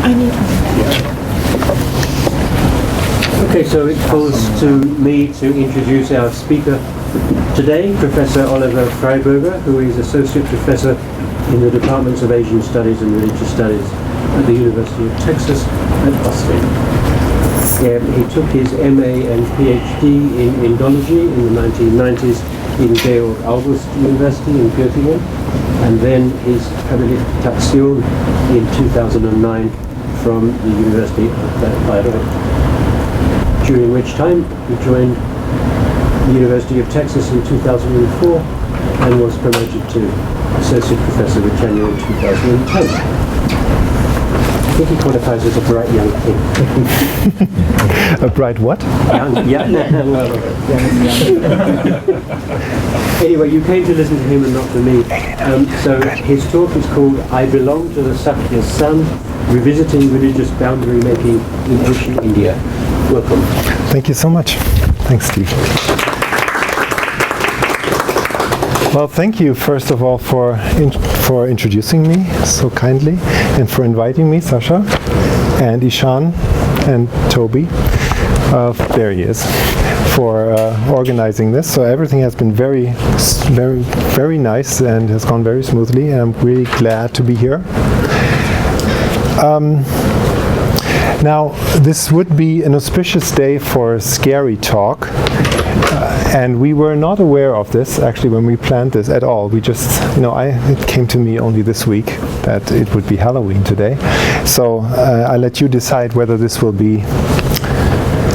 I need one. Okay, so it falls to me to introduce our speaker today, Professor Oliver Freiberger, who is Associate Professor in the Departments of Asian Studies and Religious Studies at the University of Texas at Austin. He took his MA and PhD in Indology in the 1990s in Georg August University in Göttingen, and then his Habilitation in 2009 from the University of Bayreuth. During which time he joined the University of Texas in 2004 and was promoted to Associate Professor with tenure in 2010. I think he qualifies as a bright young king. A bright what? Young. Anyway, you came to listen to him and not to me. So his talk is called I Belong to the Sakyas Sun, Revisiting Religious Boundary Making in Ancient India. Welcome. Thank you so much. Thanks, Steve. Well, thank you first of all for introducing me so kindly and for inviting me, Sasha and Ishan and Toby. There he is, for organizing this. So everything has been very, very, very nice and has gone very smoothly, and I'm really glad to be here. Now, this would be an auspicious day for scary talk, and we were not aware of this actually when we planned this at all. We just, it came to me only this week that it would be Halloween today. So I let you decide whether this will be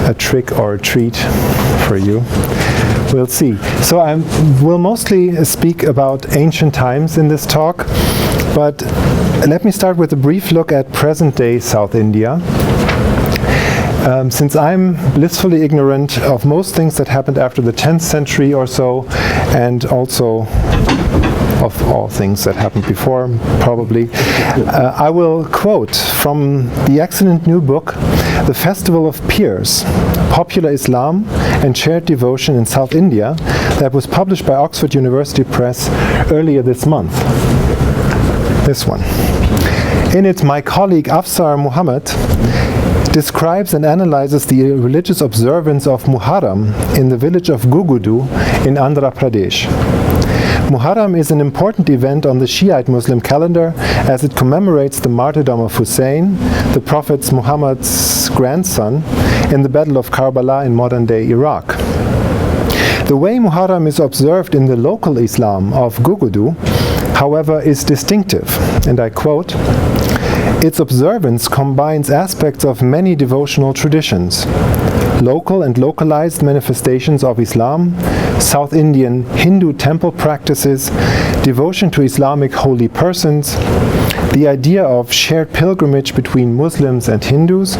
a trick or a treat for you. We'll see. So I will mostly speak about ancient times in this talk, but let me start with a brief look at present-day South India. Since I'm blissfully ignorant of most things that happened after the 10th century or so, and also of all things that happened before, probably, I will quote from the excellent new book, The Festival of Pirs, Popular Islam and Shared Devotion in South India, that was published by Oxford University Press earlier this month. This one. In it, my colleague Afsar Muhammad describes and analyzes the religious observance of Muharram in the village of Gugudu in Andhra Pradesh. Muharram is an important event on the Shiite Muslim calendar as it commemorates the martyrdom of Hussein, the Prophet Muhammad's grandson, in the Battle of Karbala in modern-day Iraq. The way Muharram is observed in the local Islam of Gugudu, however, is distinctive, and I quote, "Its observance combines aspects of many devotional traditions, local and localized manifestations of Islam, South Indian Hindu temple practices, devotion to Islamic holy persons, the idea of shared pilgrimage between Muslims and Hindus,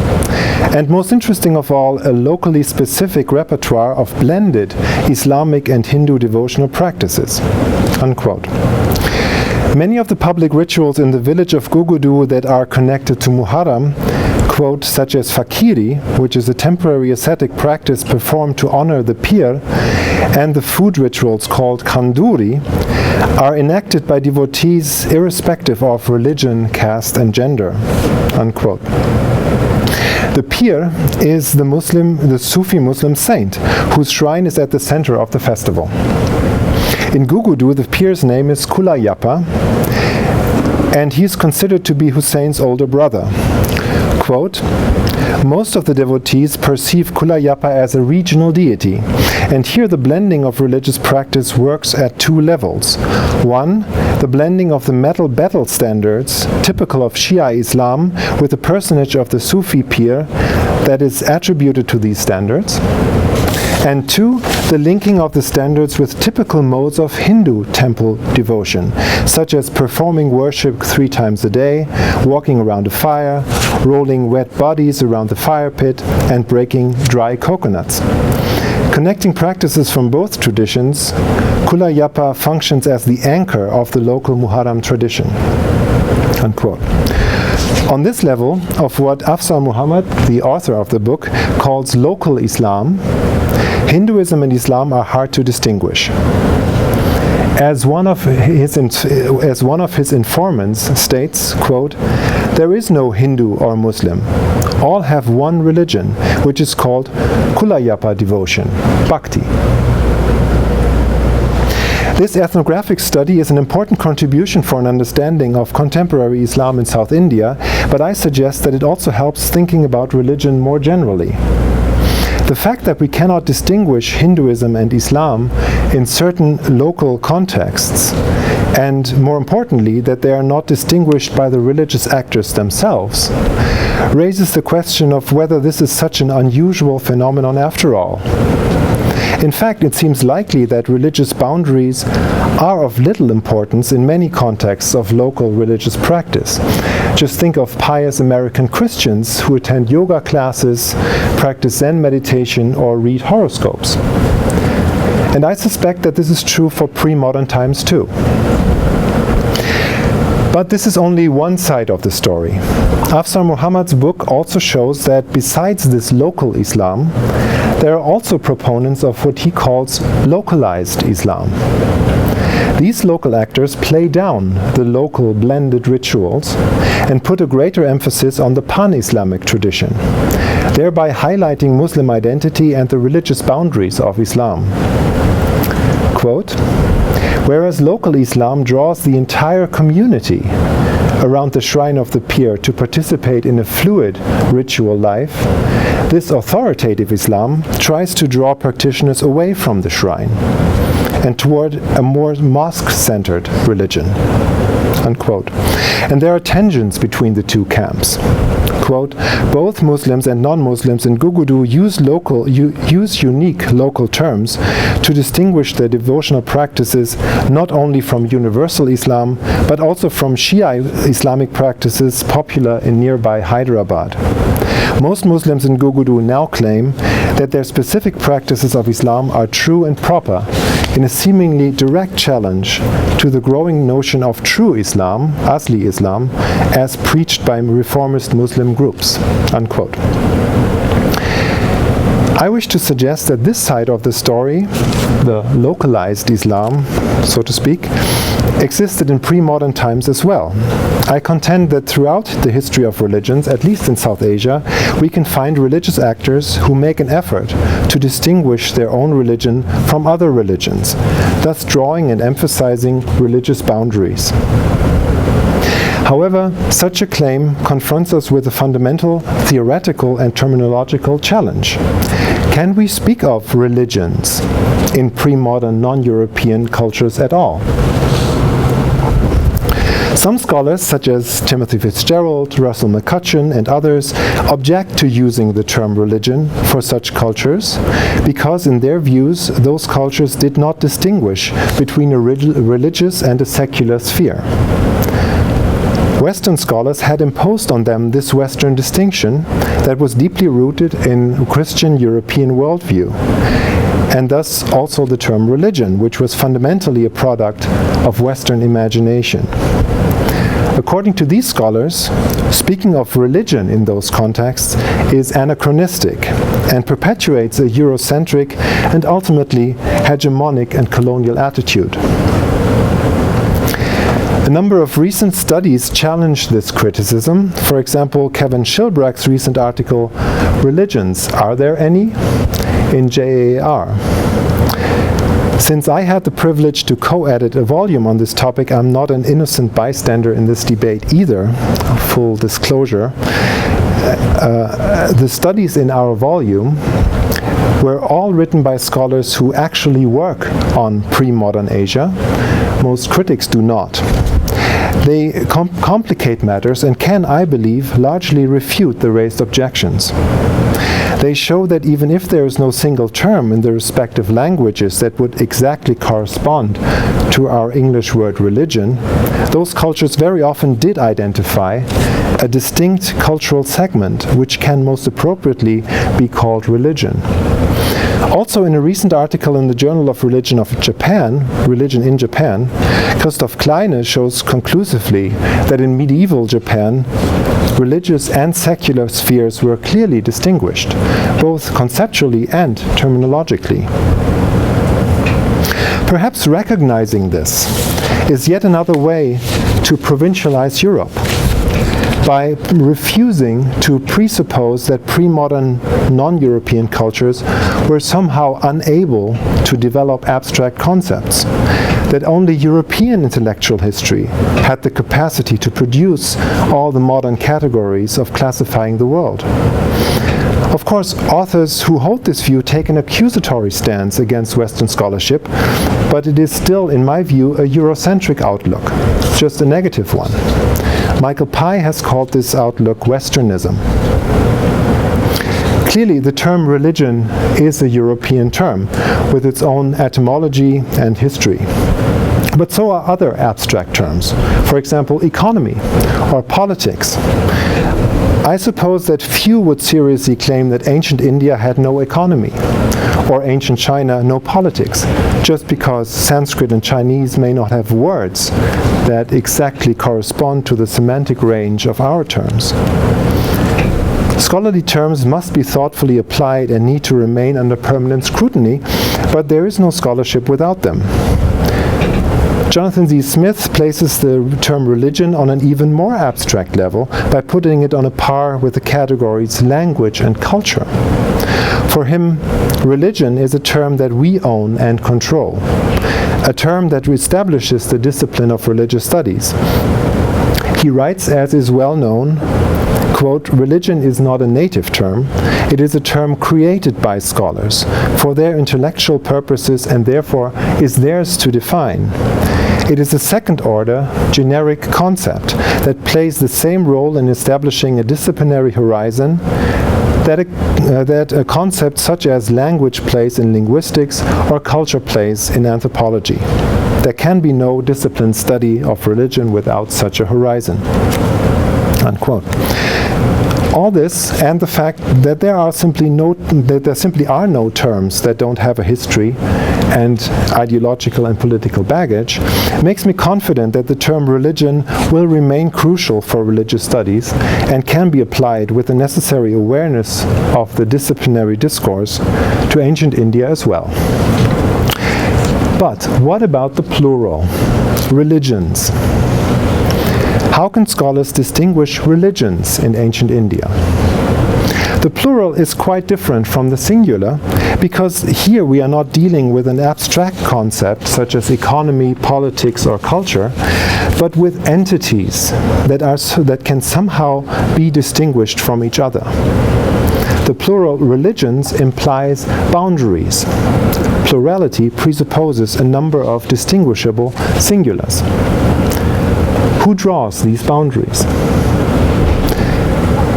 and most interesting of all, a locally specific repertoire of blended Islamic and Hindu devotional practices." Unquote. Many of the public rituals in the village of Gugudu that are connected to Muharram, quote, such as fakiri, which is a temporary ascetic practice performed to honor the pir, and the food rituals called kanduri, are enacted by devotees irrespective of religion, caste, and gender. Unquote. The pir is the Sufi Muslim saint, whose shrine is at the center of the festival. In Gugudu, the pir's name is Kulayappa, and he is considered to be Hussein's older brother. Quote, "Most of the devotees perceive Kulayappa as a regional deity, and here the blending of religious practice works at two levels. One, the blending of the metal battle standards, typical of Shia Islam, with the personage of the Sufi pir that is attributed to these standards. And two, the linking of the standards with typical modes of Hindu temple devotion, such as performing worship 3 times a day, walking around a fire, rolling wet bodies around the fire pit, and breaking dry coconuts. Connecting practices from both traditions, Kulayappa functions as the anchor of the local Muharram tradition." Unquote. On this level of what Afsar Muhammad, the author of the book, calls local Islam, Hinduism and Islam are hard to distinguish. As one of his informants states, quote, There is no Hindu or Muslim. All have one religion, which is called Kulayapa devotion, bhakti. This ethnographic study is an important contribution for an understanding of contemporary Islam in South India, but I suggest that it also helps thinking about religion more generally. The fact that we cannot distinguish Hinduism and Islam in certain local contexts, and more importantly, that they are not distinguished by the religious actors themselves, raises the question of whether this is such an unusual phenomenon after all. In fact, it seems likely that religious boundaries are of little importance in many contexts of local religious practice. Just think of pious American Christians who attend yoga classes, practice Zen meditation, or read horoscopes. And I suspect that this is true for pre-modern times too. But this is only one side of the story. Afzal Muhammad's book also shows that besides this local Islam, there are also proponents of what he calls localized Islam. These local actors play down the local blended rituals and put a greater emphasis on the pan-Islamic tradition, thereby highlighting Muslim identity and the religious boundaries of Islam. Quote, "Whereas local Islam draws the entire community around the shrine of the pir to participate in a fluid ritual life, this authoritative Islam tries to draw practitioners away from the shrine and toward a more mosque-centered religion." Unquote. And there are tensions between the two camps. Quote, "Both Muslims and non-Muslims in Gugudu use unique local terms to distinguish their devotional practices not only from universal Islam, but also from Shia Islamic practices popular in nearby Hyderabad. Most Muslims in Gugudu now claim that their specific practices of Islam are true and proper, in a seemingly direct challenge to the growing notion of true Islam, Asli Islam, as preached by reformist Muslim groups." Unquote. I wish to suggest that this side of the story, the localized Islam, so to speak, existed in pre-modern times as well. I contend that throughout the history of religions, at least in South Asia, we can find religious actors who make an effort to distinguish their own religion from other religions, thus drawing and emphasizing religious boundaries. However, such a claim confronts us with a fundamental theoretical and terminological challenge. Can we speak of religions in pre-modern non-European cultures at all? Some scholars, such as Timothy Fitzgerald, Russell McCutcheon, and others, object to using the term religion for such cultures because, in their views, those cultures did not distinguish between a religious and a secular sphere. Western scholars had imposed on them this Western distinction that was deeply rooted in Christian European worldview, and thus also the term religion, which was fundamentally a product of Western imagination. According to these scholars, speaking of religion in those contexts is anachronistic and perpetuates a Eurocentric and ultimately hegemonic and colonial attitude. A number of recent studies challenge this criticism. For example, Kevin Shilbrack's recent article, "Religions, Are There Any?" in JAR. Since I had the privilege to co-edit a volume on this topic, I'm not an innocent bystander in this debate either, full disclosure. The studies in our volume were all written by scholars who actually work on pre-modern Asia. Most critics do not. They complicate matters and can, I believe, largely refute the raised objections. They show that even if there is no single term in the respective languages that would exactly correspond to our English word religion, those cultures very often did identify a distinct cultural segment which can most appropriately be called religion. Also, in a recent article in the Journal of Religion of Japan, Religion in Japan, Christoph Kleine shows conclusively that in medieval Japan, religious and secular spheres were clearly distinguished, both conceptually and terminologically. Perhaps recognizing this is yet another way to provincialize Europe. by refusing to presuppose that pre-modern non-European cultures were somehow unable to develop abstract concepts, that only European intellectual history had the capacity to produce all the modern categories of classifying the world. Of course, authors who hold this view take an accusatory stance against Western scholarship, but it is still, in my view, a Eurocentric outlook, just a negative one. Michael Pye has called this outlook Westernism. Clearly, the term religion is a European term, with its own etymology and history. But so are other abstract terms, for example, economy or politics. I suppose that few would seriously claim that ancient India had no economy, or ancient China no politics, just because Sanskrit and Chinese may not have words that exactly correspond to the semantic range of our terms. Scholarly terms must be thoughtfully applied and need to remain under permanent scrutiny, but there is no scholarship without them. Jonathan Z. Smith places the term religion on an even more abstract level by putting it on a par with the categories language and culture. For him, religion is a term that we own and control, a term that establishes the discipline of religious studies. He writes, as is well known, quote, "Religion is not a native term. It is a term created by scholars for their intellectual purposes and therefore is theirs to define. It is a second-order, generic concept that plays the same role in establishing a disciplinary horizon that a concept such as language plays in linguistics or culture plays in anthropology. There can be no disciplined study of religion without such a horizon." Unquote. All this and the fact that there simply are no terms that don't have a history and ideological and political baggage makes me confident that the term religion will remain crucial for religious studies and can be applied with the necessary awareness of the disciplinary discourse to ancient India as well. But what about the plural? Religions. How can scholars distinguish religions in ancient India? The plural is quite different from the singular because here we are not dealing with an abstract concept such as economy, politics, or culture, but with entities that can somehow be distinguished from each other. The plural religions implies boundaries. Plurality presupposes a number of distinguishable singulars. Who draws these boundaries?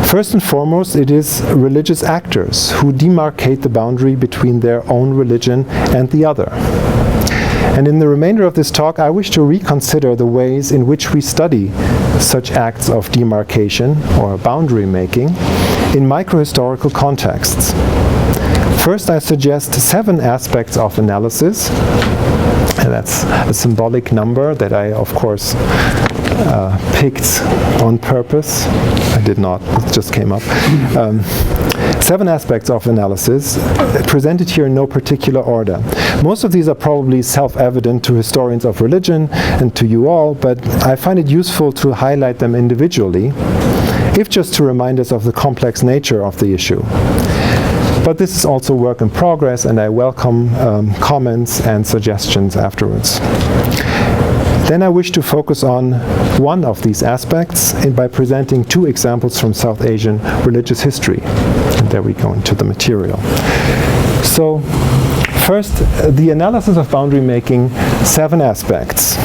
First and foremost, it is religious actors who demarcate the boundary between their own religion and the other. And in the remainder of this talk, I wish to reconsider the ways in which we study such acts of demarcation or boundary making in microhistorical contexts. First, I suggest 7 aspects of analysis. And that's a symbolic number that I, of course, picked on purpose. I did not, it just came up. 7 aspects of analysis, presented here in no particular order. Most of these are probably self-evident to historians of religion and to you all, but I find it useful to highlight them individually, if just to remind us of the complex nature of the issue. But this is also work in progress, and I welcome comments and suggestions afterwards. Then I wish to focus on one of these aspects by presenting 2 examples from South Asian religious history. And there we go into the material. So, first, the analysis of boundary making, 7 aspects.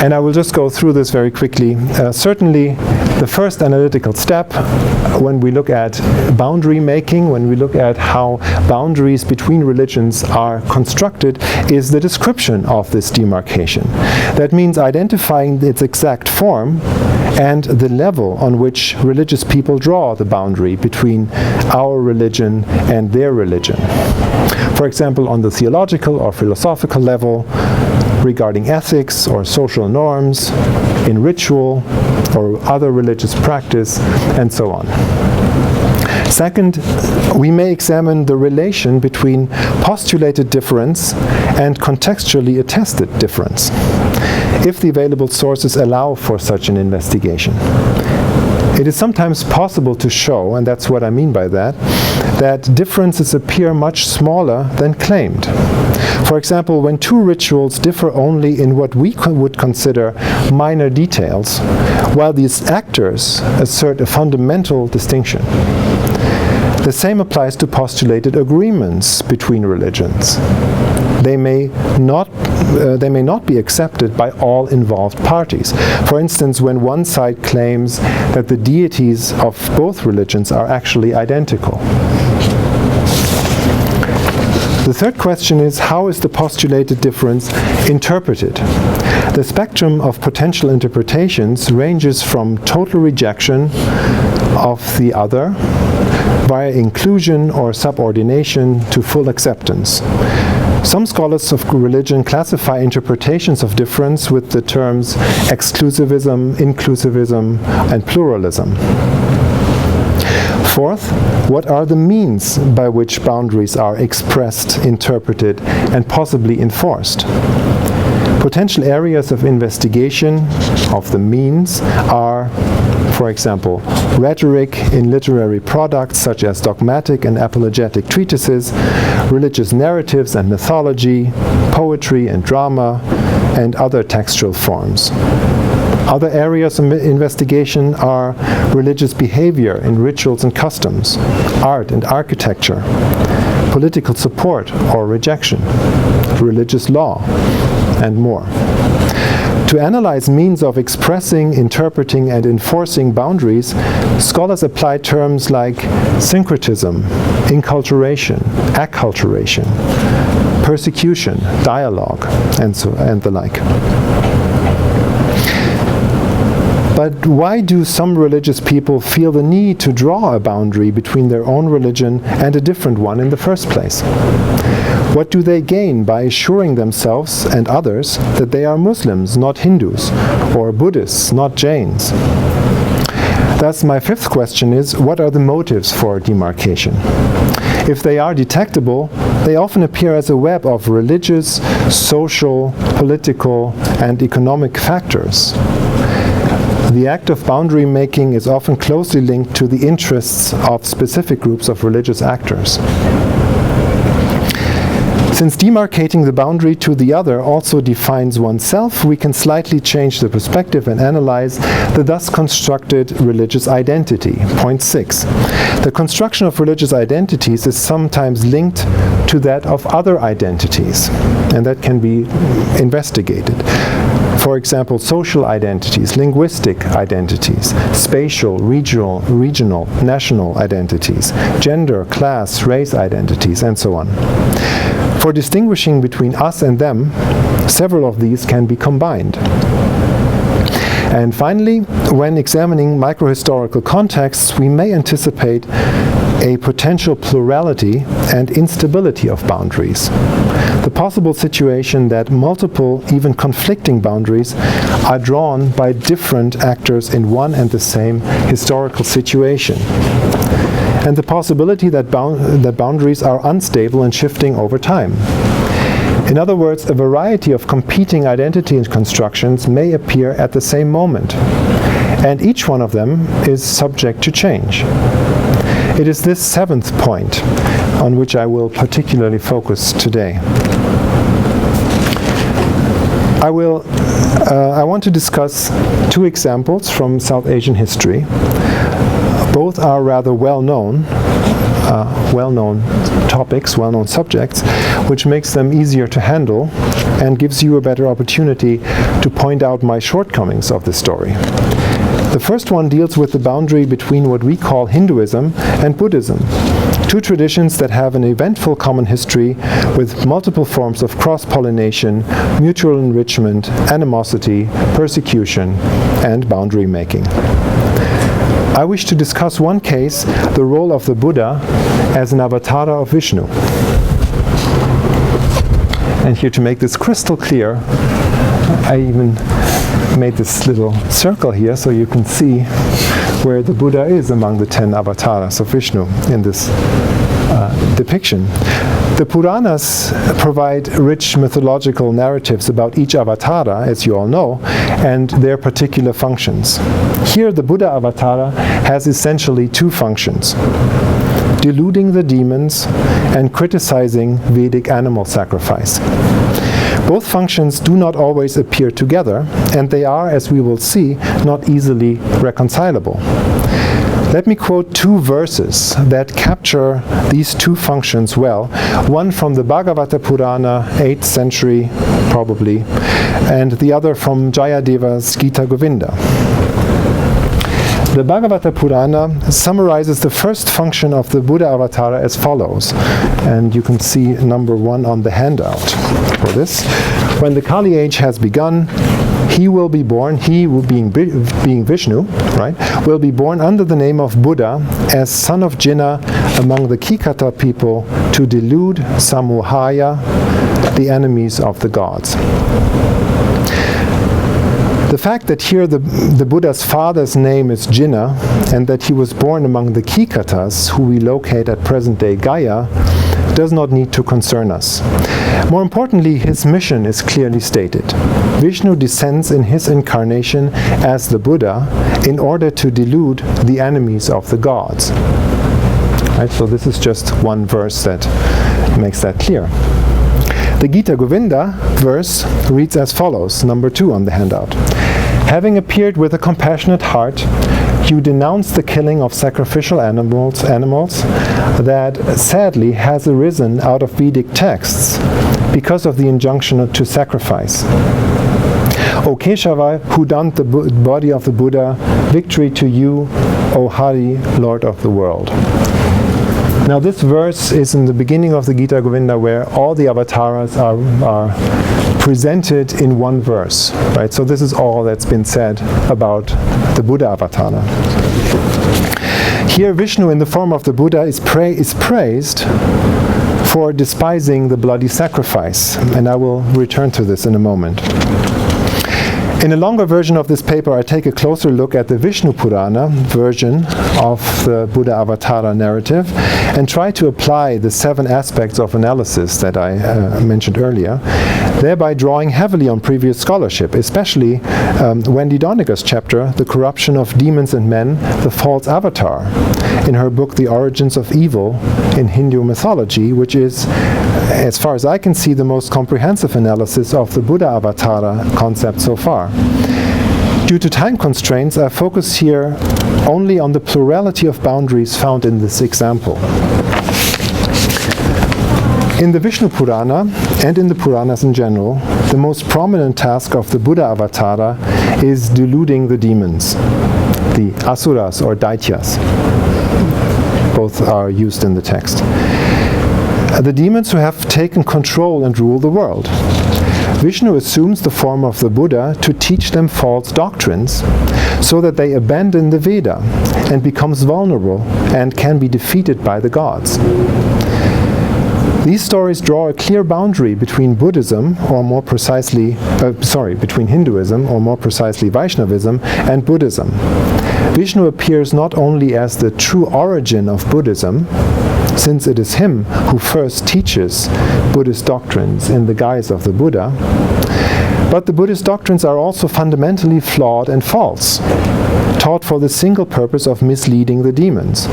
And I will just go through this very quickly. Certainly, the first analytical step when we look at boundary making, when we look at how boundaries between religions are constructed, is the description of this demarcation. That means identifying its exact form and the level on which religious people draw the boundary between our religion and their religion. For example, on the theological or philosophical level, regarding ethics or social norms, in ritual or other religious practice, and so on. Second, we may examine the relation between postulated difference and contextually attested difference. if the available sources allow for such an investigation. It is sometimes possible to show, and that's what I mean by that differences appear much smaller than claimed. For example, when two rituals differ only in what we would consider minor details, while these actors assert a fundamental distinction. The same applies to postulated agreements between religions. They may not be accepted by all involved parties. For instance, when one side claims that the deities of both religions are actually identical. The third question is, how is the postulated difference interpreted? The spectrum of potential interpretations ranges from total rejection of the other via inclusion or subordination to full acceptance. Some scholars of religion classify interpretations of difference with the terms exclusivism, inclusivism, and pluralism. Fourth, what are the means by which boundaries are expressed, interpreted, and possibly enforced? Potential areas of investigation of the means are, for example, rhetoric in literary products such as dogmatic and apologetic treatises, religious narratives and mythology, poetry and drama, and other textual forms. Other areas of investigation are religious behavior in rituals and customs, art and architecture, political support or rejection, religious law, and more. To analyze means of expressing, interpreting, and enforcing boundaries, scholars apply terms like syncretism, inculturation, acculturation, persecution, dialogue, and the like. But why do some religious people feel the need to draw a boundary between their own religion and a different one in the first place? What do they gain by assuring themselves and others that they are Muslims, not Hindus, or Buddhists, not Jains? Thus, my fifth question is, what are the motives for demarcation? If they are detectable, they often appear as a web of religious, social, political, and economic factors. The act of boundary making is often closely linked to the interests of specific groups of religious actors. Since demarcating the boundary to the other also defines oneself, we can slightly change the perspective and analyze the thus constructed religious identity. Point 6. The construction of religious identities is sometimes linked to that of other identities, and that can be investigated. For example, social identities, linguistic identities, spatial, regional, national identities, gender, class, race identities, and so on. For distinguishing between us and them, several of these can be combined. And finally, when examining microhistorical contexts, we may anticipate a potential plurality and instability of boundaries. The possible situation that multiple, even conflicting boundaries are drawn by different actors in one and the same historical situation. And the possibility that boundaries are unstable and shifting over time. In other words, a variety of competing identity and constructions may appear at the same moment, and each one of them is subject to change. It is this seventh point on which I will particularly focus today. I want to discuss two examples from South Asian history. Both are rather well-known topics, well-known subjects, which makes them easier to handle and gives you a better opportunity to point out my shortcomings of the story. The first one deals with the boundary between what we call Hinduism and Buddhism, two traditions that have an eventful common history with multiple forms of cross-pollination, mutual enrichment, animosity, persecution, and boundary making. I wish to discuss one case, the role of the Buddha as an avatar of Vishnu. And here, to make this crystal clear, I even made this little circle here so you can see where the Buddha is among the 10 avatars of Vishnu in this depiction. The Puranas provide rich mythological narratives about each avatara, as you all know, and their particular functions. Here, the Buddha avatara has essentially two functions: deluding the demons and criticizing Vedic animal sacrifice. Both functions do not always appear together, and they are, as we will see, not easily reconcilable. Let me quote two verses that capture these two functions well, one from the Bhagavata Purana, 8th century probably, and the other from Jayadeva's Gita Govinda. The Bhagavata Purana summarizes the first function of the Buddha avatara as follows, and you can see number 1 on the handout for this. When the Kali age has begun, he will be born, being Vishnu, right, will be born under the name of Buddha as son of Jinna among the Kikata people to delude Samuhaya, the enemies of the gods. The fact that here the Buddha's father's name is Jinna and that he was born among the Kikatas, who we locate at present-day Gaya, does not need to concern us. More importantly, his mission is clearly stated. Vishnu descends in his incarnation as the Buddha in order to delude the enemies of the gods. Right, so this is just one verse that makes that clear. The Gita Govinda verse reads as follows, number 2 on the handout. Having appeared with a compassionate heart, you denounce the killing of sacrificial animals that sadly has arisen out of Vedic texts because of the injunction to sacrifice. O Keshava, who donned the body of the Buddha, victory to you, O Hari, Lord of the world. Now this verse is in the beginning of the Gita Govinda, where all the avatars are presented in one verse, right? So this is all that's been said about the Buddha avatara. Here Vishnu in the form of the Buddha is praised for despising the bloody sacrifice, and I will return to this in a moment. In a longer version of this paper, I take a closer look at the Vishnu Purana version of the Buddha Avatara narrative and try to apply the 7 aspects of analysis that I mentioned earlier, thereby drawing heavily on previous scholarship, especially Wendy Doniger's chapter, The Corruption of Demons and Men, the False Avatar, in her book The Origins of Evil in Hindu Mythology, which is, as far as I can see, the most comprehensive analysis of the Buddha Avatara concept so far. Due to time constraints, I focus here only on the plurality of boundaries found in this example. In the Vishnu Purana, and in the Puranas in general, the most prominent task of the Buddha Avatara is deluding the demons, the asuras or daityas. Both are used in the text. The demons who have taken control and rule the world. Vishnu assumes the form of the Buddha to teach them false doctrines so that they abandon the Veda and becomes vulnerable and can be defeated by the gods. These stories draw a clear boundary between Buddhism, or more precisely, between Hinduism, or more precisely Vaishnavism, and Buddhism. Vishnu appears not only as the true origin of Buddhism, since it is him who first teaches Buddhist doctrines in the guise of the Buddha, but the Buddhist doctrines are also fundamentally flawed and false, taught for the single purpose of misleading the demons.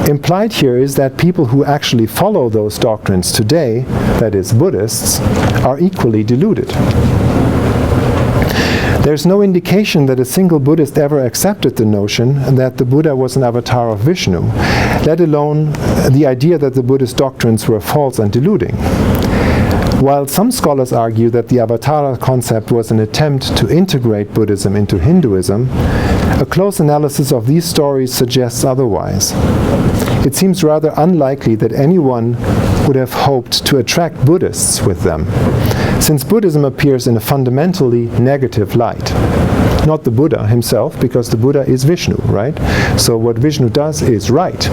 Implied here is that people who actually follow those doctrines today, that is, Buddhists, are equally deluded. There's no indication that a single Buddhist ever accepted the notion that the Buddha was an avatar of Vishnu, let alone the idea that the Buddhist doctrines were false and deluding. While some scholars argue that the avatara concept was an attempt to integrate Buddhism into Hinduism, a close analysis of these stories suggests otherwise. It seems rather unlikely that anyone would have hoped to attract Buddhists with them, since Buddhism appears in a fundamentally negative light. Not the Buddha himself, because the Buddha is Vishnu, right? So what Vishnu does is right.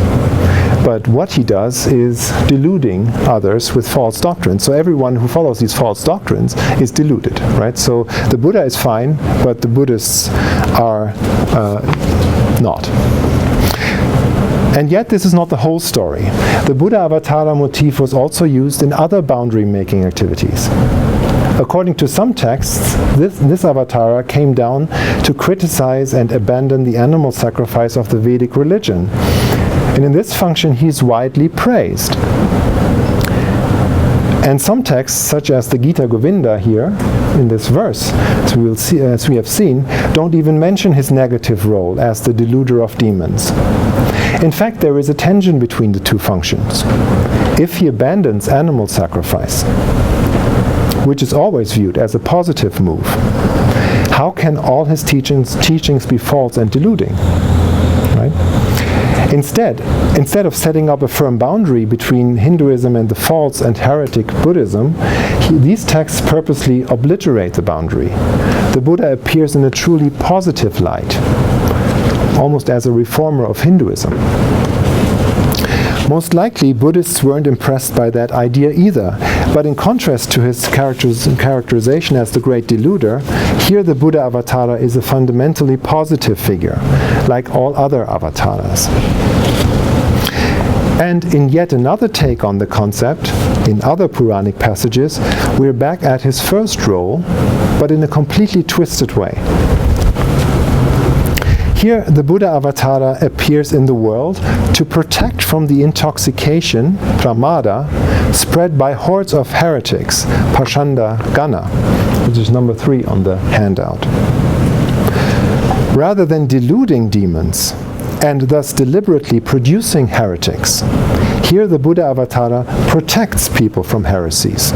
But what he does is deluding others with false doctrines. So everyone who follows these false doctrines is deluded, right? So the Buddha is fine, but the Buddhists are not. And yet this is not the whole story. The Buddha Avatara motif was also used in other boundary-making activities. According to some texts, this Avatara came down to criticize and abandon the animal sacrifice of the Vedic religion. And in this function he is widely praised. And some texts, such as the Gita Govinda here, in this verse, as we have seen, don't even mention his negative role as the deluder of demons. In fact, there is a tension between the two functions. If he abandons animal sacrifice, which is always viewed as a positive move, how can all his teachings be false and deluding? Right? Instead of setting up a firm boundary between Hinduism and the false and heretic Buddhism, these texts purposely obliterate the boundary. The Buddha appears in a truly positive light, almost as a reformer of Hinduism. Most likely, Buddhists weren't impressed by that idea either, but in contrast to his characterization as the great deluder, here the Buddha Avatara is a fundamentally positive figure, like all other avatars. And in yet another take on the concept, in other Puranic passages, we're back at his first role, but in a completely twisted way. Here, the Buddha Avatara appears in the world to protect from the intoxication, pramada, spread by hordes of heretics, pashanda gana, which is number 3 on the handout. Rather than deluding demons, and thus deliberately producing heretics, here the Buddha Avatara protects people from heresies,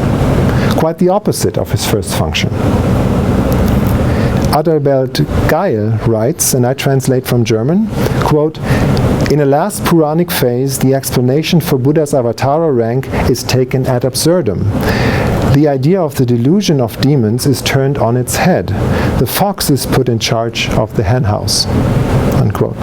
quite the opposite of his first function. Adalbert Geil writes, and I translate from German, quote, "In a last Puranic phase, the explanation for Buddha's Avatara rank is taken ad absurdum. The idea of the delusion of demons is turned on its head. The fox is put in charge of the henhouse." Unquote.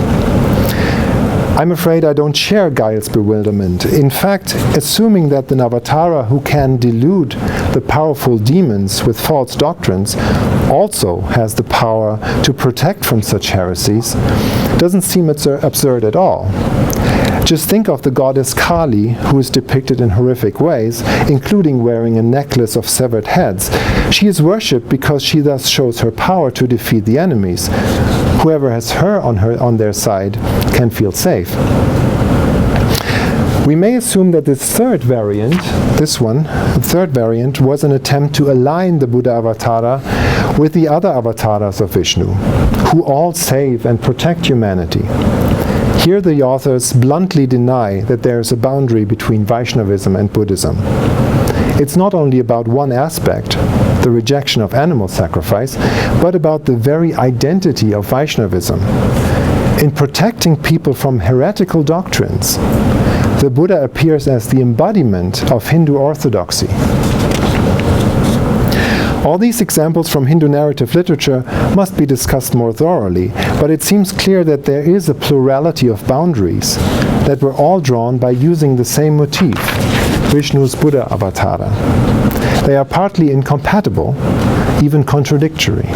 I'm afraid I don't share Geil's bewilderment. In fact, assuming that the Avatara who can delude the powerful demons with false doctrines also has the power to protect from such heresies doesn't seem absurd at all. Just think of the goddess Kali, who is depicted in horrific ways, including wearing a necklace of severed heads. She is worshipped because she thus shows her power to defeat the enemies. Whoever has her on their side can feel safe. We may assume that this third variant, the third variant, was an attempt to align the Buddha Avatara with the other avatars of Vishnu, who all save and protect humanity. Here the authors bluntly deny that there is a boundary between Vaishnavism and Buddhism. It's not only about one aspect, the rejection of animal sacrifice, but about the very identity of Vaishnavism. In protecting people from heretical doctrines, the Buddha appears as the embodiment of Hindu orthodoxy. All these examples from Hindu narrative literature must be discussed more thoroughly, but it seems clear that there is a plurality of boundaries that were all drawn by using the same motif, Vishnu's Buddha Avatara. They are partly incompatible, even contradictory.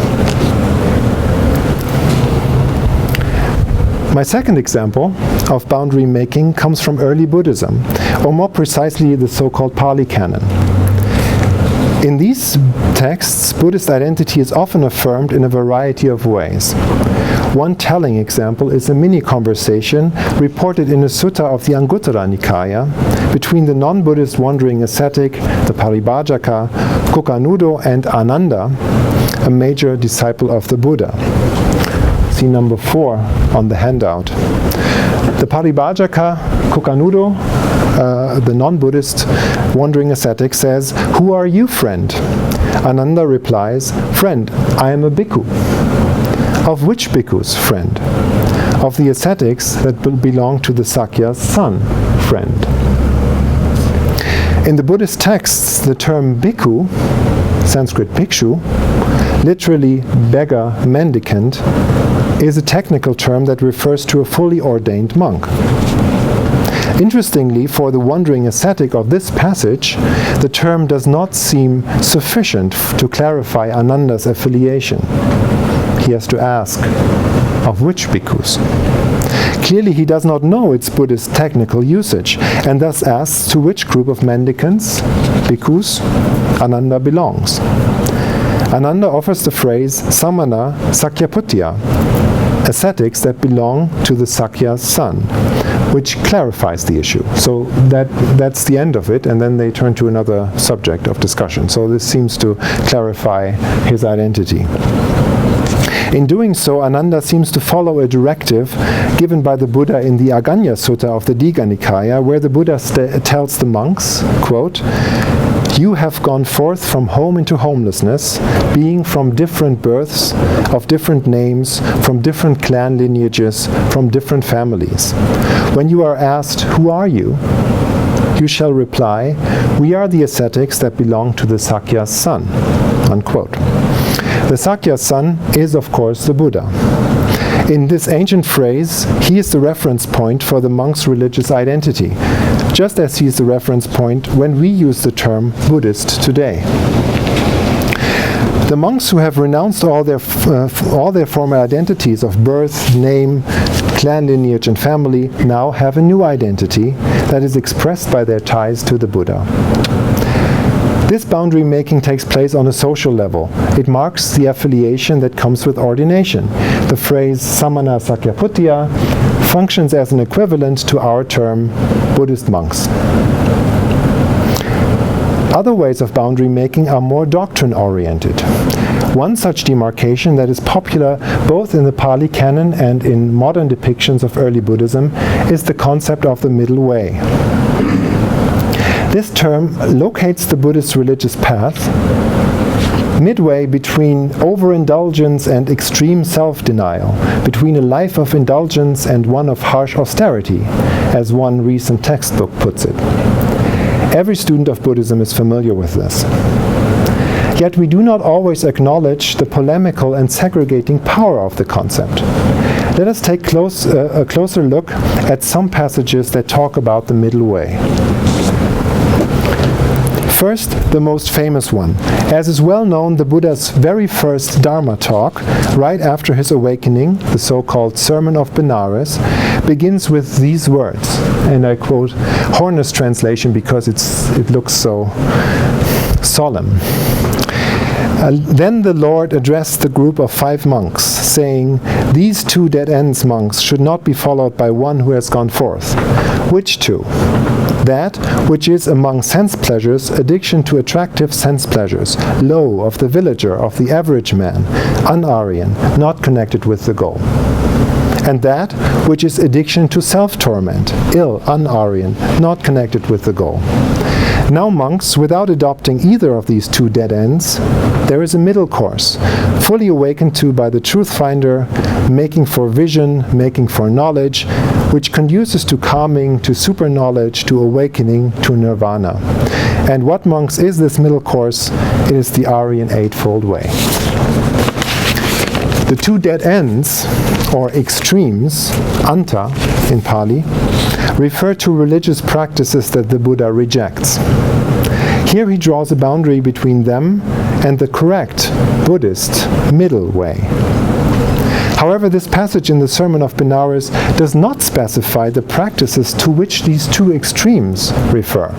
My second example of boundary making comes from early Buddhism, or more precisely the so-called Pali Canon. In these texts, Buddhist identity is often affirmed in a variety of ways. One telling example is a mini-conversation reported in a sutta of the Anguttara Nikaya between the non-Buddhist wandering ascetic, the Paribhajaka, Kukanudo, and Ananda, a major disciple of the Buddha. See number 4 on the handout. The Paribhajaka, Kukanudo, the non-Buddhist wandering ascetic, says, "Who are you, friend?" Ananda replies, "Friend, I am a bhikkhu." "Of which bhikkhus, friend?" "Of the ascetics that belong to the Sakyas' son, friend." In the Buddhist texts, the term bhikkhu, Sanskrit bhikshu, literally beggar, mendicant, is a technical term that refers to a fully ordained monk. Interestingly, for the wandering ascetic of this passage, the term does not seem sufficient to clarify Ananda's affiliation. He has to ask, of which bhikkhus? Clearly he does not know its Buddhist technical usage, and thus asks to which group of mendicants, bhikkhus, Ananda belongs. Ananda offers the phrase samana sakyaputya, ascetics that belong to the Sakyas son, which clarifies the issue. So that's the end of it, and then they turn to another subject of discussion. So this seems to clarify his identity. In doing so, Ananda seems to follow a directive given by the Buddha in the Aganya Sutta of the Digha Nikaya, where the Buddha tells the monks, quote, "You have gone forth from home into homelessness, being from different births, of different names, from different clan lineages, from different families. When you are asked, 'Who are you?' you shall reply, 'We are the ascetics that belong to the Sakyas son.'" Unquote. The Sakyas son is, of course, the Buddha. In this ancient phrase, he is the reference point for the monk's religious identity, just as he is the reference point when we use the term Buddhist today. The monks who have renounced all their former identities of birth, name, clan lineage and family now have a new identity that is expressed by their ties to the Buddha. This boundary making takes place on a social level. It marks the affiliation that comes with ordination. The phrase samana sakyaputya functions as an equivalent to our term Buddhist monks. Other ways of boundary making are more doctrine-oriented. One such demarcation that is popular both in the Pali Canon and in modern depictions of early Buddhism is the concept of the middle way. This term locates the Buddhist religious path midway between overindulgence and extreme self-denial, between a life of indulgence and one of harsh austerity, as one recent textbook puts it. Every student of Buddhism is familiar with this. Yet we do not always acknowledge the polemical and segregating power of the concept. Let us take a closer look at some passages that talk about the middle way. First, the most famous one. As is well known, the Buddha's very first Dharma talk, right after his awakening, the so-called Sermon of Benares, begins with these words. And I quote Horner's translation because it looks so solemn. Then the Lord addressed the group of 5 monks, saying, "These 2 dead ends, monks, should not be followed by one who has gone forth." Which 2? That which is among sense pleasures, addiction to attractive sense pleasures, low, of the villager, of the average man, un-Aryan, not connected with the goal. And that which is addiction to self-torment, ill, un-Aryan, not connected with the goal. Now, monks, without adopting either of these 2 dead ends, there is a middle course, fully awakened to by the truth finder, making for vision, making for knowledge, which conduces to calming, to super knowledge, to awakening, to nirvana. And what, monks, is this middle course? It is the Aryan Eightfold Way. The 2 dead ends, or extremes, anta in Pali, refer to religious practices that the Buddha rejects. Here he draws a boundary between them and the correct Buddhist middle way. However, this passage in the Sermon of Benares does not specify the practices to which these 2 extremes refer.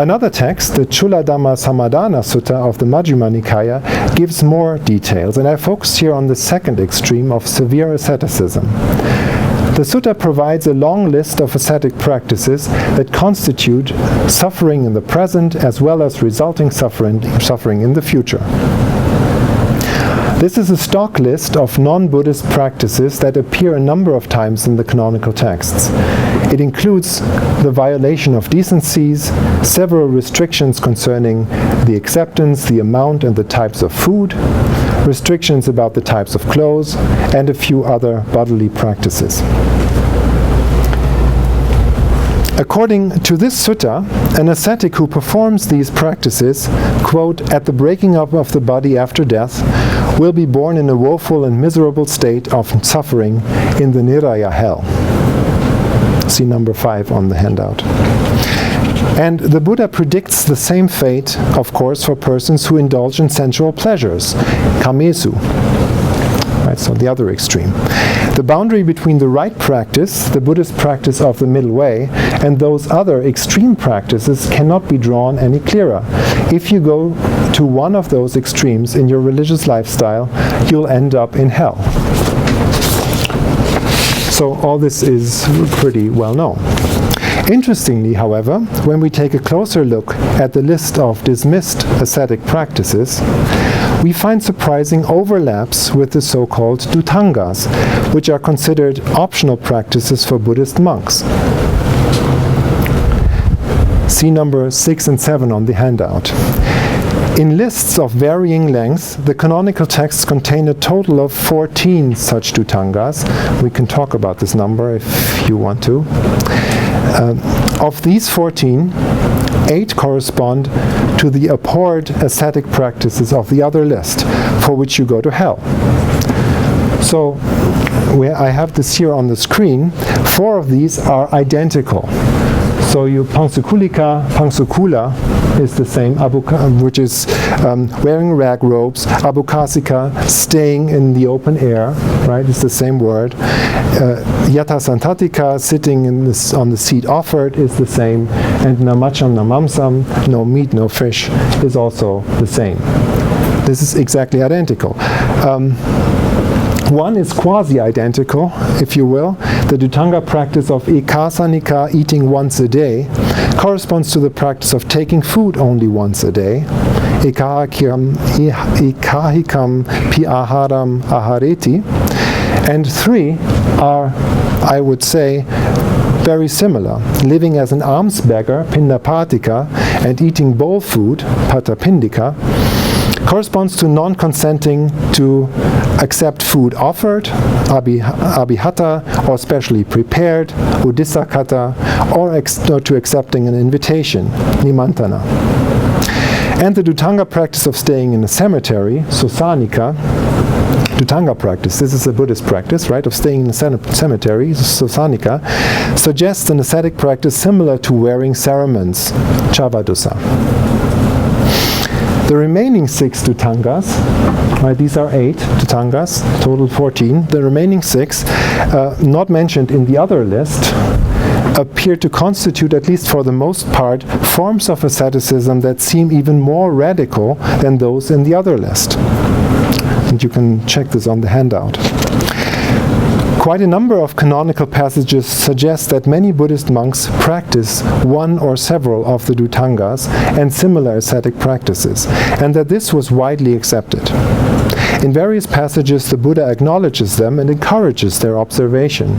Another text, the Chuladhamma Samadhana Sutta of the Majjhima Nikaya, gives more details, and I focus here on the second extreme of severe asceticism. The sutta provides a long list of ascetic practices that constitute suffering in the present as well as resulting suffering in the future. This is a stock list of non-Buddhist practices that appear a number of times in the canonical texts. It includes the violation of decencies, several restrictions concerning the acceptance, the amount, and the types of food, restrictions about the types of clothes, and a few other bodily practices. According to this sutta, an ascetic who performs these practices, quote, "at the breaking up of the body after death, will be born in a woeful and miserable state of suffering in the Niraya hell." See number 5 on the handout. And the Buddha predicts the same fate, of course, for persons who indulge in sensual pleasures, kamesu. Right, so the other extreme. The boundary between the right practice, the Buddhist practice of the middle way, and those other extreme practices cannot be drawn any clearer. If you go to one of those extremes in your religious lifestyle, you'll end up in hell. So all this is pretty well known. Interestingly, however, when we take a closer look at the list of dismissed ascetic practices, we find surprising overlaps with the so-called Dhutangas, which are considered optional practices for Buddhist monks. See number 6 and 7 on the handout. In lists of varying lengths, the canonical texts contain a total of 14 such Dhutangas. We can talk about this number if you want to. Of these 14, 8 correspond to the abhorred ascetic practices of the other list, for which you go to hell. So, I have this here on the screen. 4 of these are identical. So Pangsukula is the same, which is wearing rag robes. Abukasika, staying in the open air, right? It's the same word. Yatasantatika, sitting on the seat offered, is the same. And Namacham Namamsam, no meat, no fish, is also the same. This is exactly identical. One is quasi-identical, if you will. The Dhuttanga practice of ekasanika, eating once a day, corresponds to the practice of taking food only once a day. Ekahikam pi aharam ahareti. And 3 are, I would say, very similar. Living as an alms beggar, pindapatika, and eating bowl food, patapindika, corresponds to non-consenting to accept food offered, abhihata, or specially prepared, udissakata, or to accepting an invitation, nimantana. And the Dhuttanga practice of staying in a cemetery, sosanika, Dhuttanga practice, this is a Buddhist practice, right, of staying in a cemetery, sosanika, suggests an ascetic practice similar to wearing cerements, chavadusa. The remaining 6 Dhutangas, right, these are 8 Dhutangas, total 14. The remaining 6, not mentioned in the other list, appear to constitute, at least for the most part, forms of asceticism that seem even more radical than those in the other list. And you can check this on the handout. Quite a number of canonical passages suggest that many Buddhist monks practice one or several of the Dhutangas and similar ascetic practices, and that this was widely accepted. In various passages, the Buddha acknowledges them and encourages their observation.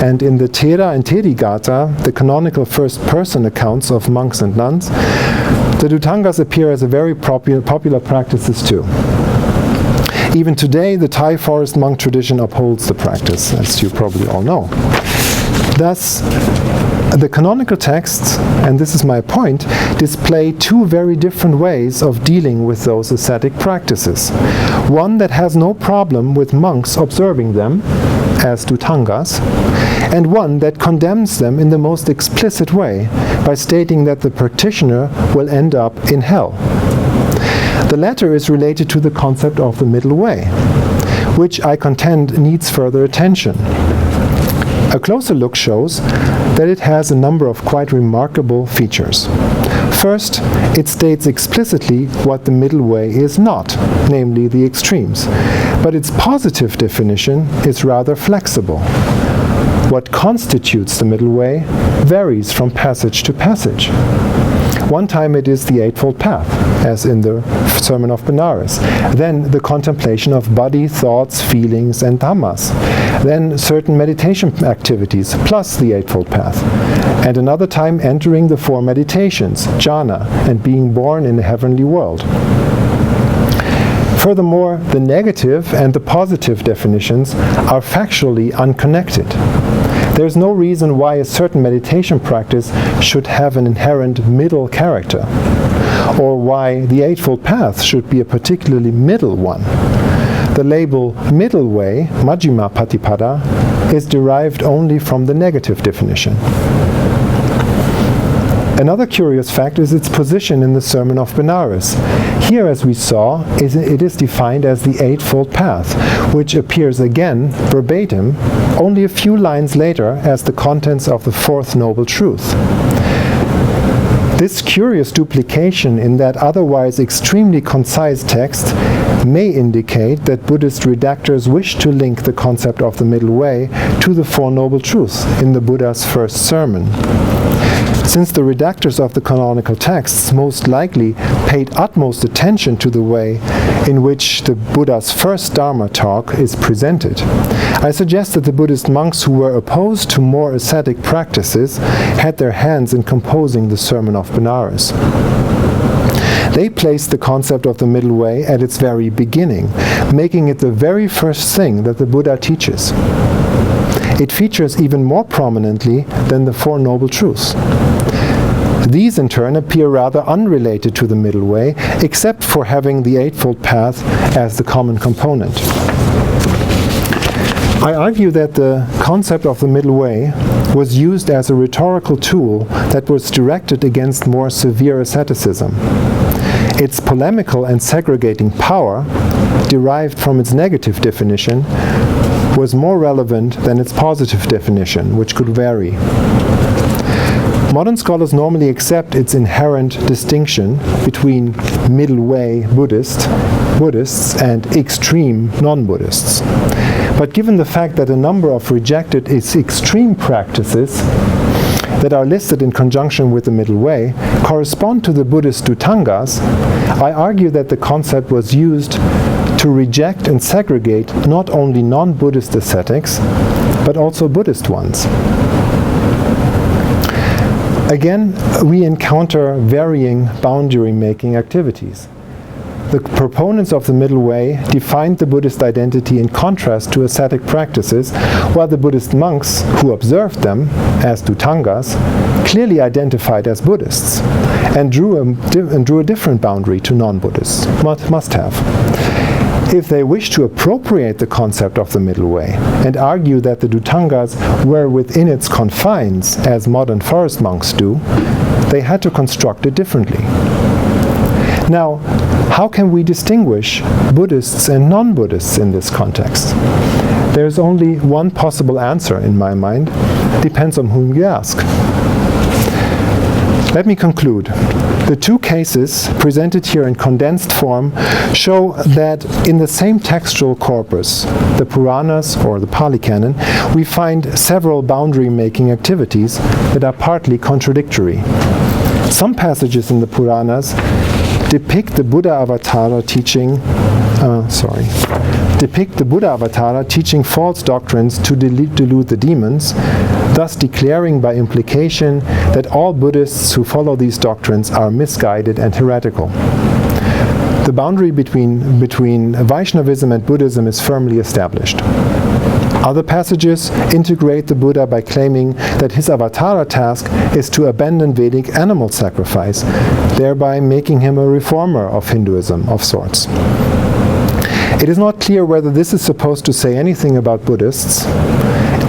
And in the Thera and Therigatha, the canonical first-person accounts of monks and nuns, the Dhutangas appear as a very popular practices too. Even today, the Thai forest monk tradition upholds the practice, as you probably all know. Thus, the canonical texts, and this is my point, display 2 very different ways of dealing with those ascetic practices. One that has no problem with monks observing them, as Dhutangas, and one that condemns them in the most explicit way by stating that the practitioner will end up in hell. The latter is related to the concept of the middle way, which I contend needs further attention. A closer look shows that it has a number of quite remarkable features. First, it states explicitly what the middle way is not, namely the extremes, but its positive definition is rather flexible. What constitutes the middle way varies from passage to passage. One time it is the Eightfold Path, as in the Sermon of Benares. Then the contemplation of body, thoughts, feelings, and dhammas. Then certain meditation activities, plus the Eightfold Path. And another time entering the 4 meditations, jhana, and being born in the heavenly world. Furthermore, the negative and the positive definitions are factually unconnected. There's no reason why a certain meditation practice should have an inherent middle character, or why the Eightfold Path should be a particularly middle one. The label middle way, Majjhima Patipada, is derived only from the negative definition. Another curious fact is its position in the Sermon of Benares. Here, as we saw, it is defined as the Eightfold Path, which appears again, verbatim, only a few lines later as the contents of the Fourth Noble Truth. This curious duplication in that otherwise extremely concise text may indicate that Buddhist redactors wish to link the concept of the middle way to the Four Noble Truths in the Buddha's first sermon. Since the redactors of the canonical texts most likely paid utmost attention to the way in which the Buddha's first Dharma talk is presented, I suggest that the Buddhist monks who were opposed to more ascetic practices had their hands in composing the Sermon of Benares. They placed the concept of the middle way at its very beginning, making it the very first thing that the Buddha teaches. It features even more prominently than the Four Noble Truths. These, in turn, appear rather unrelated to the middle way, except for having the Eightfold Path as the common component. I argue that the concept of the middle way was used as a rhetorical tool that was directed against more severe asceticism. Its polemical and segregating power, derived from its negative definition, was more relevant than its positive definition, which could vary. Modern scholars normally accept its inherent distinction between middle way Buddhists and extreme non-Buddhists. But given the fact that a number of rejected extreme practices that are listed in conjunction with the middle way correspond to the Buddhist Dhutangas, I argue that the concept was used to reject and segregate not only non-Buddhist ascetics, but also Buddhist ones. Again, we encounter varying boundary-making activities. The proponents of the middle way defined the Buddhist identity in contrast to ascetic practices, while the Buddhist monks who observed them as Dhutangas clearly identified as Buddhists and drew a different boundary to non-Buddhists, must have. If they wish to appropriate the concept of the middle way and argue that the Dhutangas were within its confines, as modern forest monks do, they had to construct it differently. Now, how can we distinguish Buddhists and non-Buddhists in this context? There's only one possible answer in my mind. Depends on whom you ask. Let me conclude. The two cases presented here in condensed form show that in the same textual corpus, the Puranas or the Pali Canon, we find several boundary-making activities that are partly contradictory. Some passages in the Puranas depict the Buddha Avatara teaching false doctrines to delude the demons, thus declaring by implication that all Buddhists who follow these doctrines are misguided and heretical. The boundary between Vaishnavism and Buddhism is firmly established. Other passages integrate the Buddha by claiming that his avatara task is to abandon Vedic animal sacrifice, thereby making him a reformer of Hinduism of sorts. It is not clear whether this is supposed to say anything about Buddhists,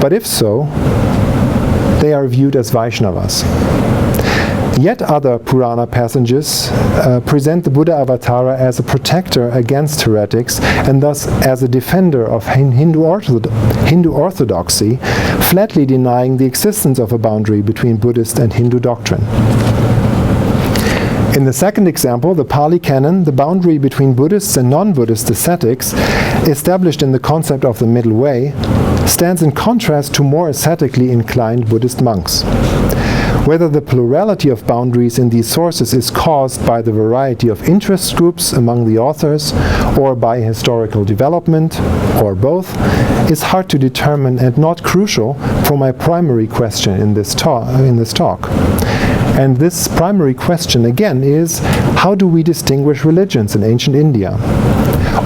but if so, they are viewed as Vaishnavas. Yet other Purana passages present the Buddha Avatara as a protector against heretics and thus as a defender of Hindu orthodoxy, flatly denying the existence of a boundary between Buddhist and Hindu doctrine. In the second example, the Pali Canon, the boundary between Buddhists and non-Buddhist ascetics, established in the concept of the middle way, stands in contrast to more ascetically inclined Buddhist monks. Whether the plurality of boundaries in these sources is caused by the variety of interest groups among the authors or by historical development, or both, is hard to determine and not crucial for my primary question in this talk. And this primary question, again, is how do we distinguish religions in ancient India?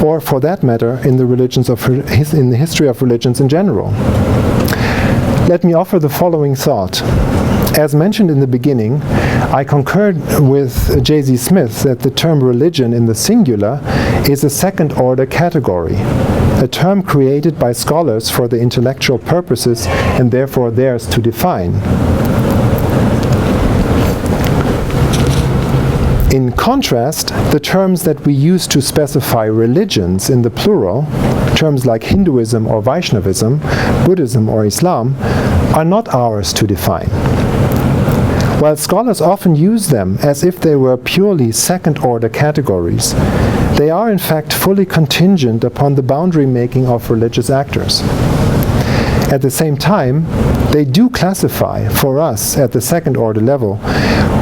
Or, for that matter, in the history of religions in general? Let me offer the following thought. As mentioned in the beginning, I concurred with J.Z. Smith that the term religion in the singular is a second-order category, a term created by scholars for the intellectual purposes and therefore theirs to define. In contrast, the terms that we use to specify religions in the plural, terms like Hinduism or Vaishnavism, Buddhism or Islam, are not ours to define. While scholars often use them as if they were purely second-order categories, they are in fact fully contingent upon the boundary making of religious actors. At the same time, they do classify for us at the second-order level,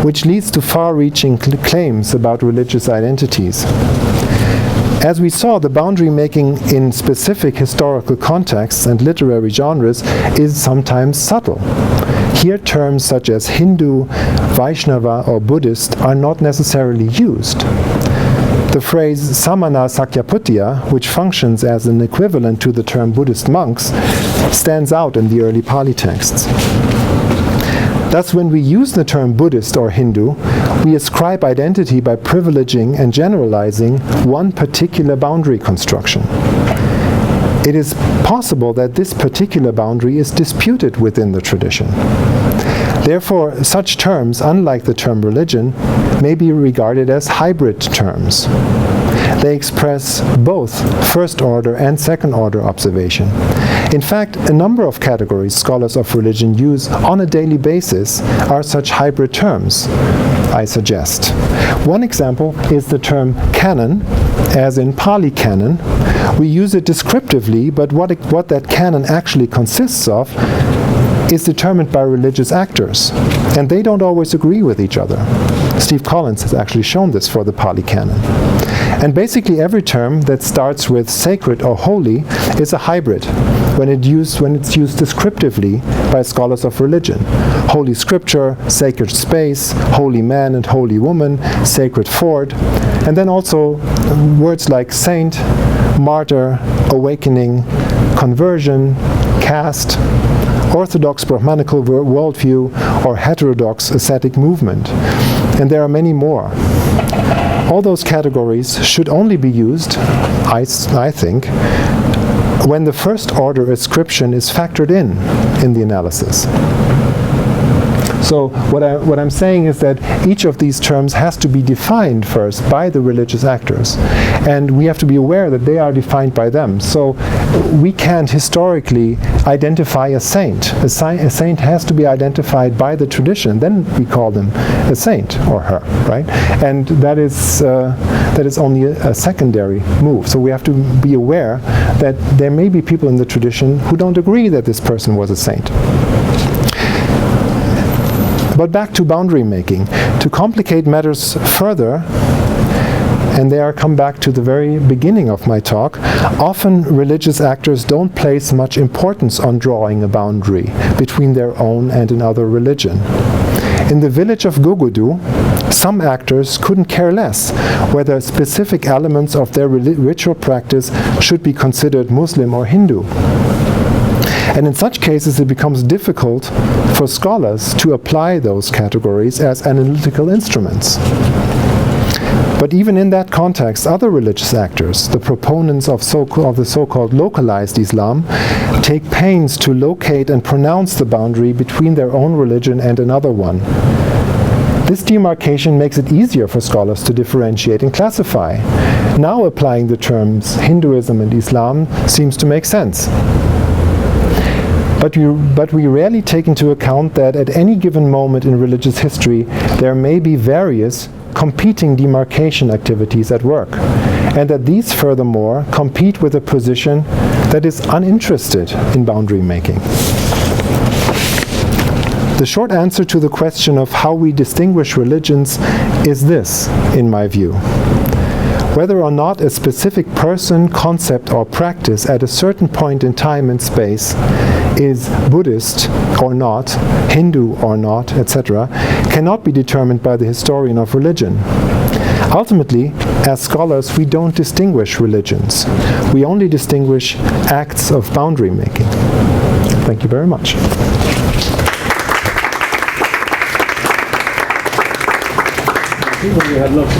which leads to far-reaching claims about religious identities. As we saw, the boundary making in specific historical contexts and literary genres is sometimes subtle. Here terms such as Hindu, Vaishnava or Buddhist are not necessarily used. The phrase samana sakyaputya, which functions as an equivalent to the term Buddhist monks, stands out in the early Pali texts. Thus, when we use the term Buddhist or Hindu, we ascribe identity by privileging and generalizing one particular boundary construction. It is possible that this particular boundary is disputed within the tradition. Therefore, such terms, unlike the term religion, may be regarded as hybrid terms. They express both first-order and second-order observation. In fact, a number of categories scholars of religion use on a daily basis are such hybrid terms, I suggest. One example is the term canon, as in Pali canon. We use it descriptively, but what that canon actually consists of is determined by religious actors, and they don't always agree with each other. Steve Collins has actually shown this for the Pali canon. And basically every term that starts with sacred or holy is a hybrid when it's used descriptively by scholars of religion. Holy scripture, sacred space, holy man and holy woman, sacred ford, and then also words like saint, martyr, awakening, conversion, caste, orthodox Brahmanical worldview, or heterodox ascetic movement. And there are many more. All those categories should only be used, I think, when the first-order ascription is factored in the analysis. So what I'm saying is that each of these terms has to be defined first by the religious actors, and we have to be aware that they are defined by them. So we can't historically identify a saint. A saint has to be identified by the tradition. Then we call them a saint or her, right? And that is only a secondary move. So we have to be aware that there may be people in the tradition who don't agree that this person was a saint. But back to boundary making. To complicate matters further, and there I come back to the very beginning of my talk, often religious actors don't place much importance on drawing a boundary between their own and another religion. In the village of Gogudu, some actors couldn't care less whether specific elements of their ritual practice should be considered Muslim or Hindu. And in such cases, it becomes difficult for scholars to apply those categories as analytical instruments. But even in that context, other religious actors, the proponents of the so-called localized Islam, take pains to locate and pronounce the boundary between their own religion and another one. This demarcation makes it easier for scholars to differentiate and classify. Now applying the terms Hinduism and Islam seems to make sense. But we rarely take into account that at any given moment in religious history, there may be various competing demarcation activities at work, and that these furthermore compete with a position that is uninterested in boundary making. The short answer to the question of how we distinguish religions is this, in my view. Whether or not a specific person, concept, or practice at a certain point in time and space is Buddhist or not, Hindu or not, etc., cannot be determined by the historian of religion. Ultimately, as scholars, we don't distinguish religions. We only distinguish acts of boundary making. Thank you very much. We had lots